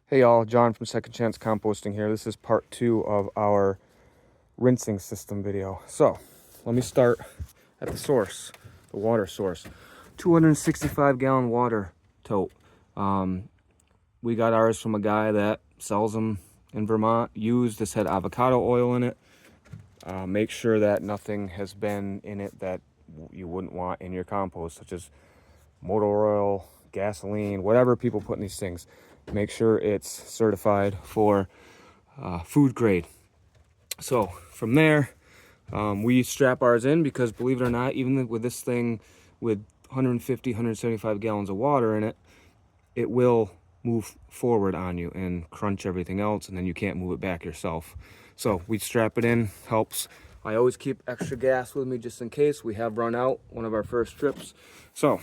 Hey y'all, John from Second Chance Composting here. This is part 2 of our rinsing system video. So, let me start at the source, the water source. 265 gallon water tote. We got ours from a guy that sells them in Vermont. Used, this had avocado oil in it. Make sure that nothing has been in it that you wouldn't want in your compost, such as motor oil, gasoline, whatever people put in these things. Make sure it's certified for food grade. So from there, we strap ours in because, believe it or not, even with this thing with 150, 175 gallons of water in it, it will move forward on you and crunch everything else, and then you can't move it back yourself. So we strap it in, helps. I always keep extra gas with me just in case. We have run out one of our first trips. So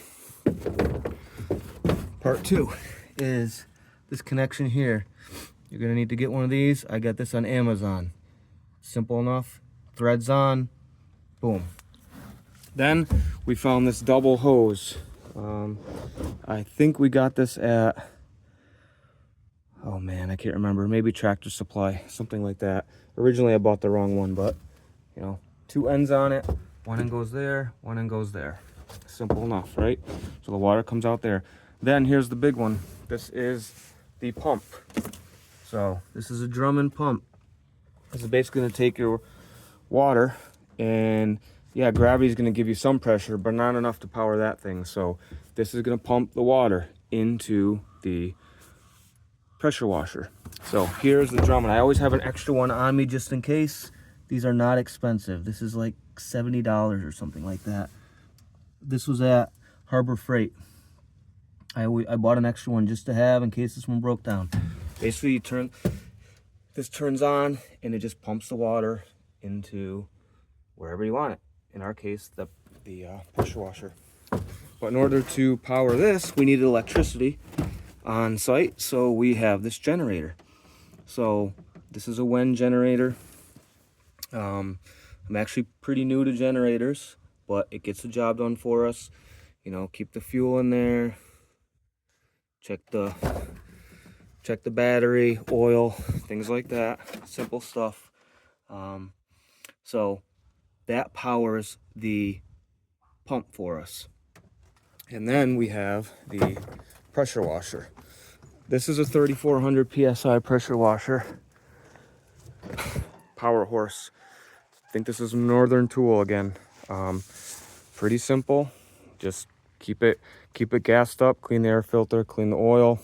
part 2 is this connection here. You're gonna need to get one of these. I got this on Amazon. Simple enough. Threads on, boom. Then we found this double hose. I think we got this at, oh man, I can't remember, maybe Tractor Supply, something like that. Originally I bought the wrong one, but you know, 2 ends on it. One end goes there, one end goes there. Simple enough, right? So the water comes out there. Then here's the big one. This is the pump. So this is a Drummond pump. This is basically going to take your water, and yeah, gravity is going to give you some pressure, but not enough to power that thing. So this is going to pump the water into the pressure washer. So here's the Drummond. I always have an extra one on me just in case. These are not expensive. This is like $70 or something like that. This was at Harbor Freight. I bought an extra one just to have in case this one broke down. Basically, this turns on and it just pumps the water into wherever you want it. In our case, the pressure washer. But in order to power this, we needed electricity on site, so we have this generator. So this is a Wen generator. I'm actually pretty new to generators, but it gets the job done for us. You know, keep the fuel in there. Check the battery, oil, things like that. Simple stuff. So that powers the pump for us. And then we have the pressure washer. This is a 3400 PSI pressure washer. Power horse. I think this is a Northern Tool again. Pretty simple. Just keep it gassed up, clean the air filter, clean the oil.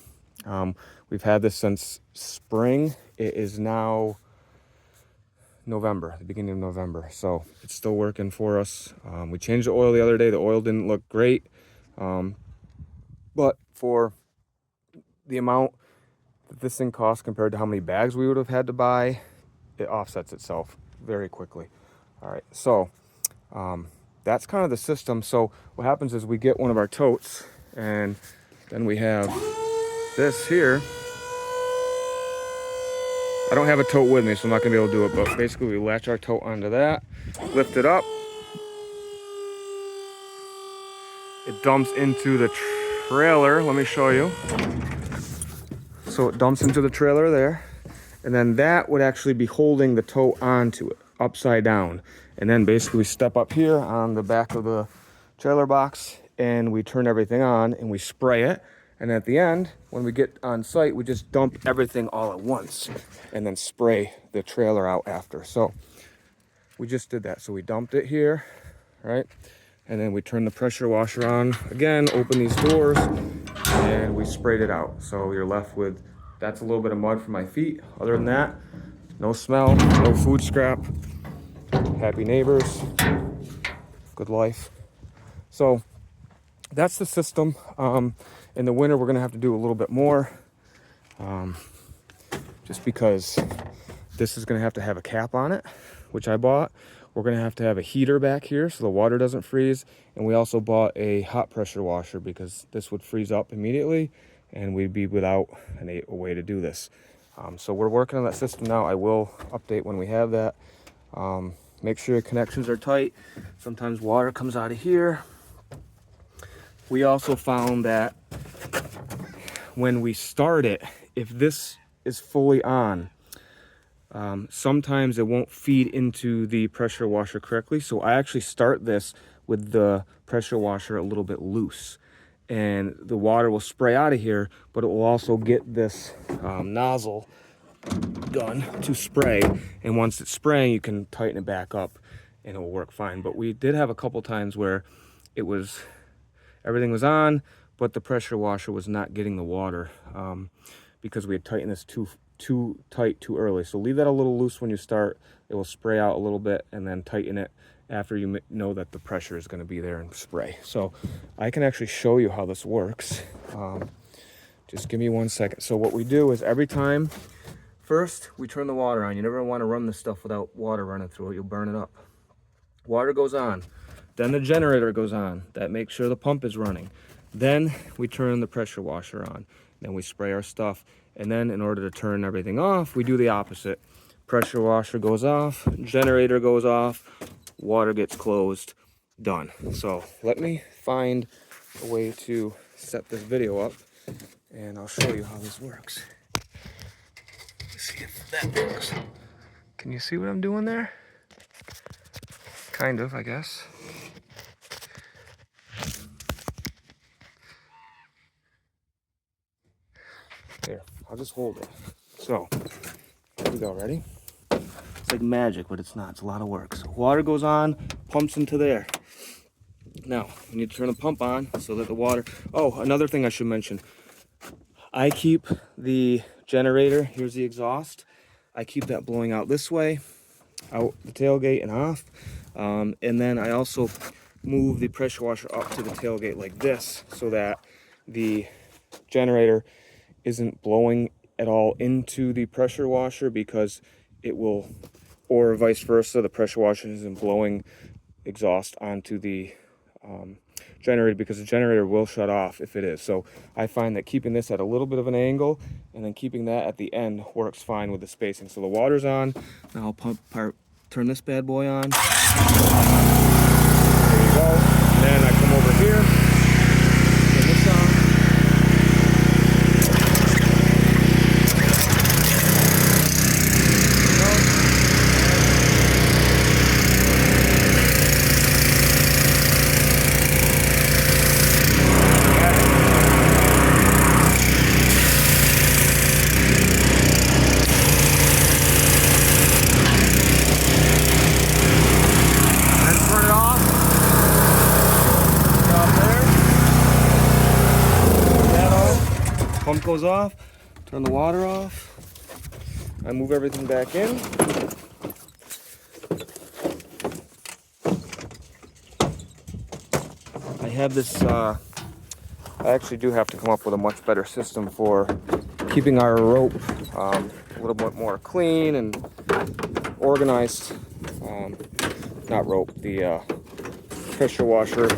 We've had this since spring. It is now November, the beginning of November, so it's still working for us. We changed the oil the other day. The oil didn't look great, but for the amount that this thing costs compared to how many bags we would have had to buy, it offsets itself very quickly. All right, so that's kind of the system. So what happens is we get one of our totes, and then we have this here. I don't have a tote with me, so I'm not gonna be able to do it, but basically we latch our tote onto that, lift it up. It dumps into the trailer. Let me show you. So it dumps into the trailer there, and then that would actually be holding the tote onto it, upside down. And then basically we step up here on the back of the trailer box, and we turn everything on, and we spray it. And at the end, when we get on site, we just dump everything all at once and then spray the trailer out after. So we just did that. So we dumped it here, right? And then we turned the pressure washer on again, open these doors, and we sprayed it out. So you're left with, that's a little bit of mud for my feet. Other than that, no smell, no food scrap, happy neighbors, good life. So that's the system. In the winter, we're gonna have to do a little bit more, just because this is gonna have to have a cap on it, which I bought. We're gonna have to have a heater back here so the water doesn't freeze. And we also bought a hot pressure washer because this would freeze up immediately and we'd be without a way to do this. So we're working on that system now. I will update when we have that. Make sure your connections are tight. Sometimes water comes out of here. We also found that when we start it, if this is fully on, sometimes it won't feed into the pressure washer correctly. So I actually start this with the pressure washer a little bit loose, and the water will spray out of here, but it will also get this nozzle gun to spray. And once it's spraying, you can tighten it back up and it will work fine. But we did have a couple times where everything was on, but the pressure washer was not getting the water because we had tightened this too tight too early. So leave that a little loose when you start. It will spray out a little bit, and then tighten it after you know that the pressure is going to be there and spray. So I can actually show you how this works. Just give me 1 second. So what we do is every time, first we turn the water on. You never want to run this stuff without water running through it. You'll burn it up. Water goes on. Then the generator goes on. That makes sure the pump is running. Then we turn the pressure washer on. Then we spray our stuff. And then in order to turn everything off, we do the opposite. Pressure washer goes off, generator goes off, water gets closed, done. So let me find a way to set this video up, and I'll show you how this works. Let's see if that works. Can you see what I'm doing there? Kind of, I guess. Here, I'll just hold it. So, here we go, ready? It's like magic, but it's not. It's a lot of work. So water goes on, pumps into there. Now, we need to turn the pump on so that the water... Oh, another thing I should mention. I keep the generator, here's the exhaust. I keep that blowing out this way, out the tailgate and off. And then I also move the pressure washer up to the tailgate like this so that the generator isn't blowing at all into the pressure washer, because it will, or vice versa, the pressure washer isn't blowing exhaust onto the generator, because the generator will shut off if it is. So I find that keeping this at a little bit of an angle and then keeping that at the end works fine with the spacing. So the water's on. Now I'll turn this bad boy on. There you go. And then I come over here, turn this on. Pump goes off, turn the water off. I move everything back in. I have this, I actually do have to come up with a much better system for keeping our rope a little bit more clean and organized. Not rope, the pressure washer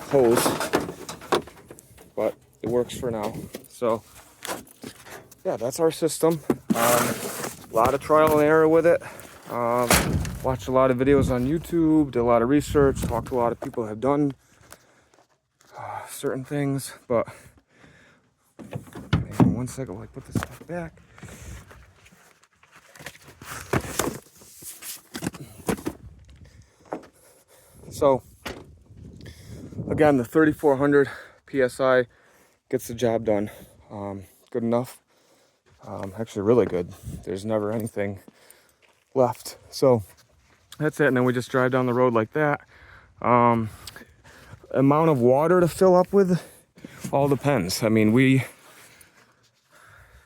hose. But it works for now. So yeah, that's our system. A lot of trial and error with it. Watched a lot of videos on YouTube, did a lot of research, talked to a lot of people who have done certain things. But hang on 1 second while I put this stuff back. So again, the 3400 PSI gets the job done. Good enough. Actually really good. There's never anything left. So that's it. And then we just drive down the road like that. Amount of water to fill up with all depends. I mean,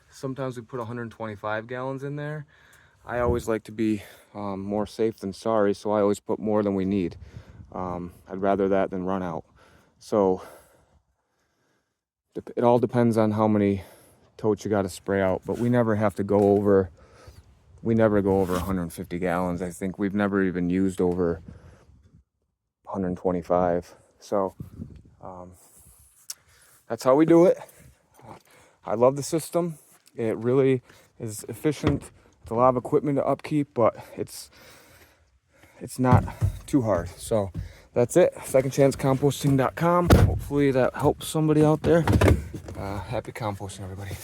sometimes we put 125 gallons in there. I always like to be more safe than sorry, so I always put more than we need. I'd rather that than run out. So it all depends on how many totes you got to spray out, but we never have to go over, we never go over 150 gallons. I think we've never even used over 125. So that's how we do it. I love the system. It really is efficient. It's a lot of equipment to upkeep, but it's not too hard. So that's it. secondchancecomposting.com. Hopefully that helps somebody out there. Happy composting, everybody.